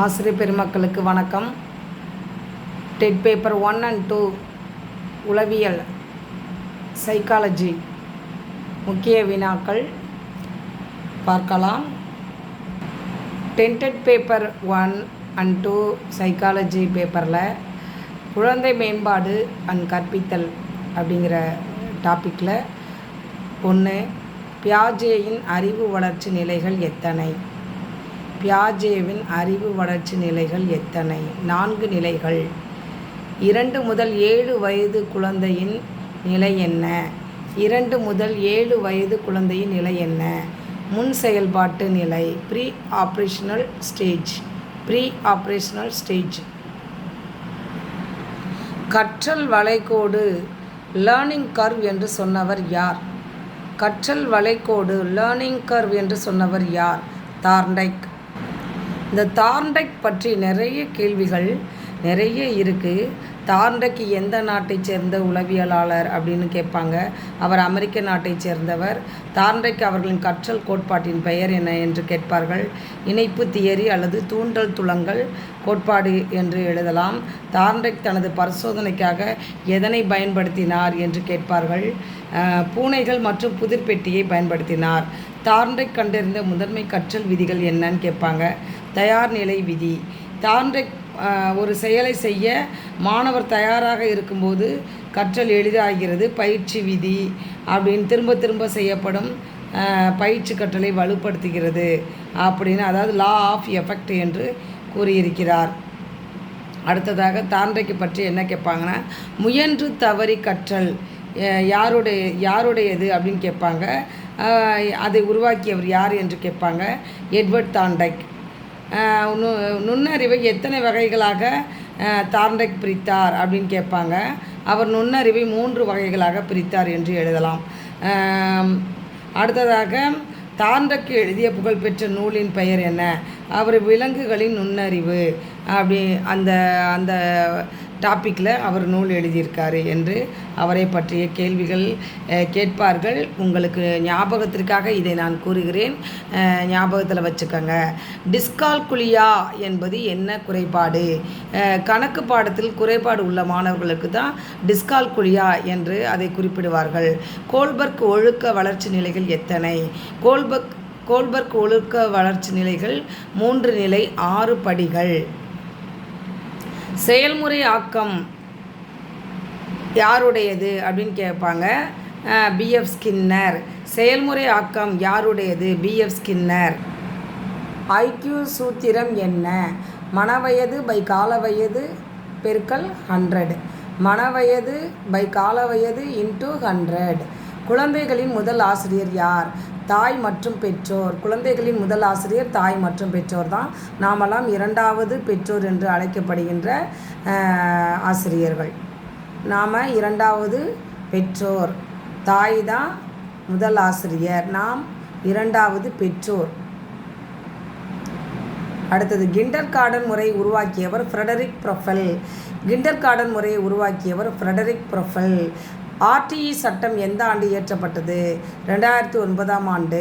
ஆசிரியர் பெருமக்களுக்கு வணக்கம். டெட் பேப்பர் 1 and 2 உளவியல் சைக்காலஜி முக்கிய வினாக்கள் பார்க்கலாம். டென்டட் பேப்பர் 1 and 2 சைக்காலஜி பேப்பரில் குழந்தை மேம்பாடு அண்ட் கற்பித்தல் அப்படிங்கிற டாப்பிக்கில் 1 பியாஜேயின் அறிவு வளர்ச்சி நிலைகள் எத்தனை? பியாஜேவின் அறிவு வளர்ச்சி நிலைகள் எத்தனை? 4 நிலைகள். 2 முதல் 7 வயது குழந்தையின் நிலை என்ன? 2 முதல் 7 வயது குழந்தையின் நிலை என்ன? முன் செயல்பாட்டு நிலை, ப்ரீ ஆப்ரேஷனல் ஸ்டேஜ். கற்றல் வளைகோடு லேர்னிங் கர்வ் என்று சொன்னவர் யார்? கற்றல் வளைகோடு லேர்னிங் கர்வ் என்று சொன்னவர் யார்? தார்ண்டைக். இந்த தார்ண்டைக் பற்றி நிறைய கேள்விகள் நிறைய இருக்குது. தார்ண்டைக் எந்த நாட்டைச் சேர்ந்த உளவியலாளர் அப்படின்னு கேட்பாங்க. அவர் அமெரிக்க நாட்டைச் சேர்ந்தவர். தார்ண்டைக் அவர்களின் கற்றல் கோட்பாட்டின் பெயர் என்ன என்று கேட்பார்கள். இணைப்பு தியரி அல்லது தூண்டல் துலங்கல் கோட்பாடு என்று எழுதலாம். தார்ண்டைக் தனது பரிசோதனைக்காக எதனை பயன்படுத்தினார் என்று கேட்பார்கள். பூனைகள் மற்றும் புதிர்பெட்டியை பயன்படுத்தினார். தார்ண்டைக் கண்டறிந்த முதன்மை கற்றல் விதிகள் என்னன்னு கேட்பாங்க. தயார் நிலை விதி. தார்ண்டைக் ஒரு செயலை செய்ய மாணவர் தயாராக இருக்கும்போது கற்றல் எளிதாகிறது. பயிற்சி விதி அப்படின்னு திரும்ப செய்யப்படும் பயிற்சி கற்றலை வலுப்படுத்துகிறது அப்படின்னு, அதாவது லா ஆஃப் எஃபெக்ட் என்று கூறியிருக்கிறார். அடுத்ததாக தார்ண்டைக் பற்றி என்ன கேட்பாங்கன்னா, முயன்று தவறி கற்றல் யாருடையது அப்படின்னு கேட்பாங்க. அதை உருவாக்கியவர் யார் என்று கேட்பாங்க. எட்வர்ட் தார்ண்டைக். நுண்ணறிவை எத்தனை வகைகளாக தார்ண்டைக் பிரித்தார் அப்படின்னு கேட்பாங்க. அவர் நுண்ணறிவை 3 வகைகளாக பிரித்தார் என்று எழுதலாம். அடுத்ததாக தார்ண்டைக் எழுதிய புகழ்பெற்ற நூலின் பெயர் என்ன? அவர் விலங்குகளின் நுண்ணறிவு அப்படி அந்த டாப்பிக்கில் அவர் நூல் எழுதியிருக்காரு என்று அவரை பற்றிய கேள்விகள் கேட்பார்கள். உங்களுக்கு ஞாபகத்திற்காக இதை நான் கூறுகிறேன், ஞாபகத்தில் வச்சுக்கோங்க. டிஸ்கால்குலியா என்பது என்ன குறைபாடு? கணக்கு பாடத்தில் குறைபாடு உள்ள மாணவர்களுக்கு தான் டிஸ்கால்குலியா என்று அதை குறிப்பிடுவார்கள். கோல்பர்க் ஒழுக்க வளர்ச்சி நிலைகள் எத்தனை? கோல்பர்க் ஒழுக்க வளர்ச்சி நிலைகள் 3 நிலை 6 படிகள். செயல்முறை ஆக்கம் யாருடையது அப்படின்னு கேட்பாங்க. PF Skinner. செயல்முறை ஆக்கம் யாருடையது? PF Skinner. ஐக்யூ சூத்திரம் என்ன? மனவயது பை காலவயது பெருக்கல் 100. மனவயது பை காலவயது இன்ட்டு 100. குழந்தைகளின் முதல் ஆசிரியர் யார்? தாய் மற்றும் பெற்றோர். குழந்தைகளின் முதல் ஆசிரியர் தாய் மற்றும் பெற்றோர் தான். நாமெல்லாம் 2வது பெற்றோர் என்று அழைக்கப்படுகின்ற ஆசிரியர்கள். நாம் 2வது பெற்றோர். தாய் தான் முதல் ஆசிரியர், நாம் 2வது பெற்றோர். அடுத்தது கிண்டர்கார்டன் முறையை உருவாக்கியவர் ஃப்ரெடரிக் ப்ரொஃபெல். கிண்டர்கார்டன் முறையை உருவாக்கியவர் ஃப்ரெடரிக் ப்ரொஃபெல். ஆர்டிஇ சட்டம் எந்த ஆண்டு இயற்றப்பட்டது? 2009ஆம் ஆண்டு.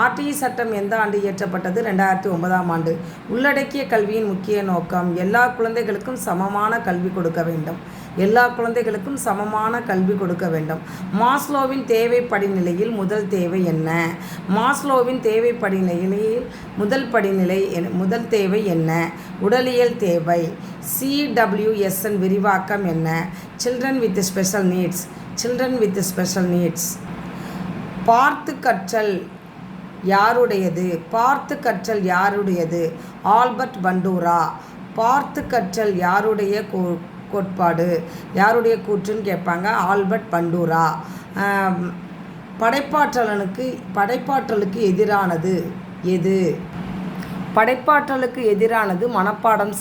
ஆர்டிஇ சட்டம் எந்த ஆண்டு இயற்றப்பட்டது? 2009ஆம் ஆண்டு. உள்ளடக்கிய கல்வியின் முக்கிய நோக்கம் எல்லா குழந்தைகளுக்கும் சமமான கல்வி கொடுக்க வேண்டும். எல்லா குழந்தைகளுக்கும் சமமான கல்வி கொடுக்க வேண்டும். மாஸ்லோவின் தேவை படிநிலையில் முதல் தேவை என்ன? மாஸ்லோவின் தேவை படிநிலையில் முதல் தேவை என்ன? உடலியல் தேவை. CWSN விரிவாக்கம் என்ன? Children with special needs. பார்த்து கற்றல் யாருடையது? ஆல்பர்ட் பண்டூரா. பார்த்து கற்றல் யாருடைய கோட்பாடு? யாருடைய கூற்றுன்னு கேட்பாங்க. ஆல்பர்ட் பண்டூரா. படைப்பாற்றலுக்கு எதிரானது எது? படைப்பாற்றலுக்கு எதிரானது மனப்பாடம்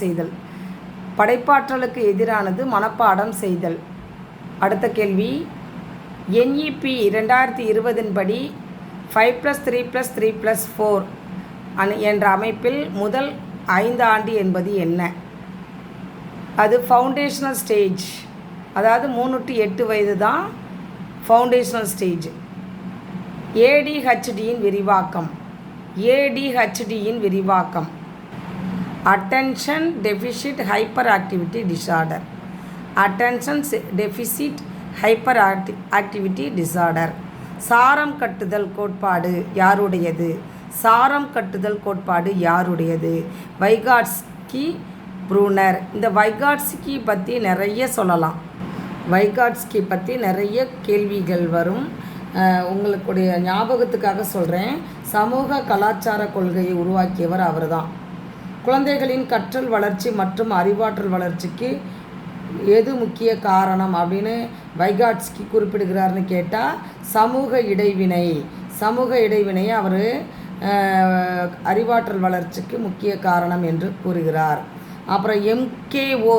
செய்தல். அடுத்த கேள்வி, NEP 2020 படி 5+3+3+4 என்ற அமைப்பில் முதல் 5 ஆண்டு என்பது என்ன? அது ஃபவுண்டேஷனல் ஸ்டேஜ். அதாவது 3 to 8 வயது தான் ஃபவுண்டேஷனல் ஸ்டேஜ். ADHDயின் விரிவாக்கம். Attention deficit hyperactivity disorder. Attention deficit hyperactivity disorder. சாரம் கட்டுதல் கோட்பாடு யாருடையது? சாரம் கட்டுதல் கோட்பாடு யாருடையது? Vygotsky, Bruner. இந்த வைகாட்ஸ்கி பற்றி நிறைய சொல்லலாம். வைகாட்ஸ்கி பற்றி நிறைய கேள்விகள் வரும். உங்களுடைய ஞாபகத்துக்காக சொல்கிறேன். சமூக கலாச்சார கொள்கையை உருவாக்கியவர் அவர் தான். குழந்தைகளின் கற்றல் வளர்ச்சி மற்றும் அறிவாற்றல் வளர்ச்சிக்கு எது முக்கிய காரணம் அப்படின்னு வைகாட்ஸ்கி குறிப்பிடுகிறார்னு கேட்டால் சமூக இடைவினை. சமூக இடைவினையை அவர் அறிவாற்றல் வளர்ச்சிக்கு முக்கிய காரணம் என்று கூறுகிறார். அப்புறம் MKO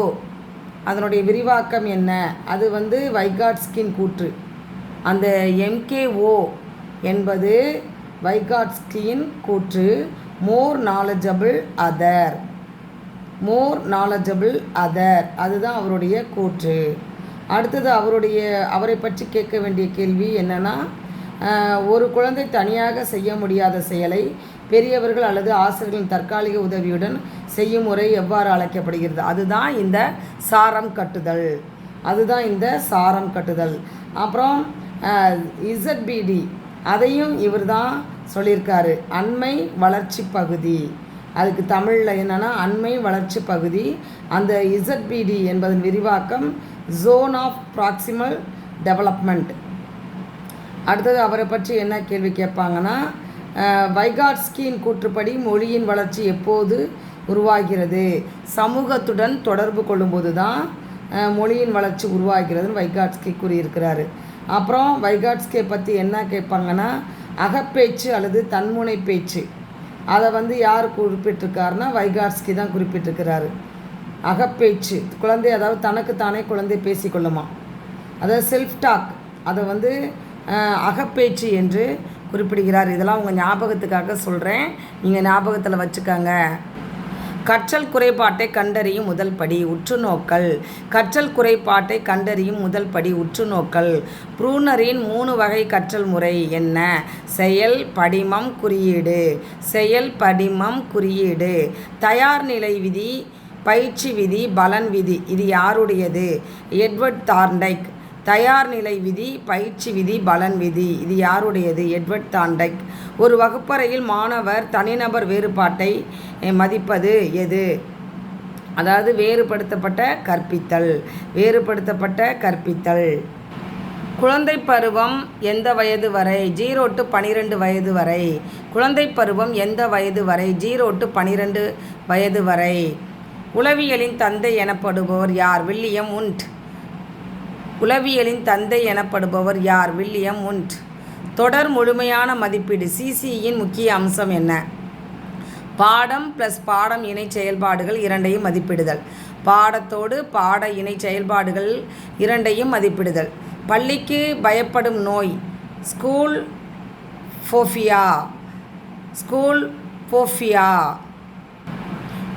அதனுடைய விரிவாக்கம் என்ன? அது வைகாட்ஸ்கின் கூற்று. அந்த MKO என்பது வைகாட்ஸ்கியின் கூற்று. மோர் நாலெட்ஜபிள் அதர். மோர் நாலெட்ஜபிள் அதர், அதுதான் அவருடைய கூற்று. அடுத்தது அவரை பற்றி கேட்க வேண்டிய கேள்வி என்னென்னா, ஒரு குழந்தை தனியாக செய்ய முடியாத செயலை பெரியவர்கள் அல்லது ஆசிரியர்களின் தற்காலிக உதவியுடன் செய்யும் முறை எவ்வாறு அழைக்கப்படுகிறது? அதுதான் இந்த சாரம் கட்டுதல். அதுதான் இந்த சாரம் கட்டுதல். அப்புறம் ZBD அதையும் இவர் தான் சொல்லியிருக்காரு. அண்மை வளர்ச்சி பகுதி. அதுக்கு தமிழில் என்னென்னா அண்மை வளர்ச்சி பகுதி. அந்த ZBD என்பதன் விரிவாக்கம் ஜோன் ஆஃப் ப்ராக்சிமல் டெவலப்மெண்ட். அடுத்தது அவரை பற்றி என்ன கேள்வி கேட்பாங்கன்னா, வைகாட்ஸ்கியின் கூற்றுப்படி மொழியின் வளர்ச்சி எப்போது உருவாகிறது? சமூகத்துடன் தொடர்பு கொள்ளும்போது தான் மொழியின் வளர்ச்சி உருவாகிறதுன்னு வைகாட்ஸ்கி கூறியிருக்கிறாரு. அப்புறம் வைகாட்ஸ்கியை பற்றி என்ன கேட்பாங்கன்னா, அகப்பேச்சு அல்லது தன்முனை பேச்சு. அதை யார் குறிப்பிட்டிருக்காருன்னா வைகாட்ஸ்கி தான் குறிப்பிட்டிருக்கிறாரு. அகப்பேச்சு குழந்தை, அதாவது தனக்குத்தானே குழந்தை பேசிக்கொள்ளுமா, அதாவது செல்ஃப் டாக், அதை அகப்பேச்சு என்று குறிப்பிடுகிறார். இதெல்லாம் உங்கள் ஞாபகத்துக்காக சொல்கிறேன், நீங்கள் ஞாபகத்தில் வச்சுக்கோங்க. கற்றல் குறைபாட்டை கண்டறியும் முதல் படி உற்றுநோக்கல். கற்றல் குறைபாட்டை கண்டறியும் முதல் படி உற்றுநோக்கல். ப்ரூனரின் 3 வகை கற்றல் முறை என்ன? செயல், படிமம், குறியீடு. செயல், படிமம், குறியீடு. தயார் நிலை விதி, பயிற்சி விதி, பலன் விதி. இது யாருடையது? எட்வர்ட் தார்ண்டைக். தயார் நிலை விதி, பயிற்சி விதி, பலன் விதி. இது யாருடையது? எட்வர்ட் தார்ண்டைக். ஒரு வகுப்பறையில் மாணவர் தனிநபர் வேறுபாட்டை மதிப்பது எது? அதாவது வேறுபடுத்தப்பட்ட கற்பித்தல். வேறுபடுத்தப்பட்ட கற்பித்தல். குழந்தை பருவம் எந்த வயது வரை? 0 to 12 வயது வரை. குழந்தை பருவம் எந்த வயது வரை? 0 to 12 வயது வரை. உளவியலின் தந்தை எனப்படுபவர் யார்? வில்லியம் உண்ட். உளவியலின் தந்தை எனப்படுபவர் யார்? வில்லியம் உண்ட். தொடர் முழுமையான மதிப்பீடு CCயின் முக்கிய அம்சம் என்ன? பாடம் ப்ளஸ் பாடம் இணை செயல்பாடுகள் இரண்டையும் மதிப்பிடுதல். பாடத்தோடு பாட இணை செயல்பாடுகள் இரண்டையும் மதிப்பிடுதல். பள்ளிக்கு பயப்படும் நோய் ஸ்கூல் ஃபோபியா. School phobia.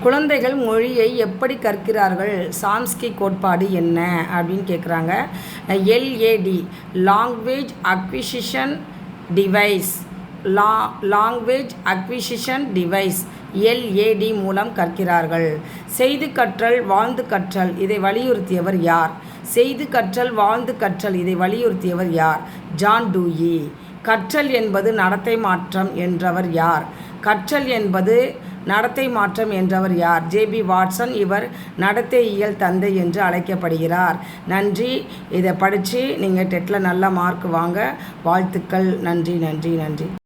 குழந்தைகள் மொழியை எப்படி கற்கிறார்கள்? சாம்ஸ்கி கோட்பாடு என்ன அப்படின்னு கேட்குறாங்க. LAD language acquisition device. Language acquisition device LAD மூலம் கற்கிறார்கள். செய்து கற்றல் வாழ்ந்து கற்றல் இதை வலியுறுத்தியவர் யார்? செய்து கற்றல் வாழ்ந்து கற்றல் இதை வலியுறுத்தியவர் யார்? John Dewey. கற்றல் என்பது நடத்தை மாற்றம் என்றவர் யார்? கற்றல் என்பது நடத்தை மாற்றம் என்றவர் யார்? JB Watson. இவர் நடத்தையியல் தந்தை என்று அழைக்கப்படுகிறார். நன்றி. இதை படித்து நீங்கள் டெட்டில் நல்ல மார்க் வாங்க வாழ்த்துக்கள். நன்றி நன்றி நன்றி.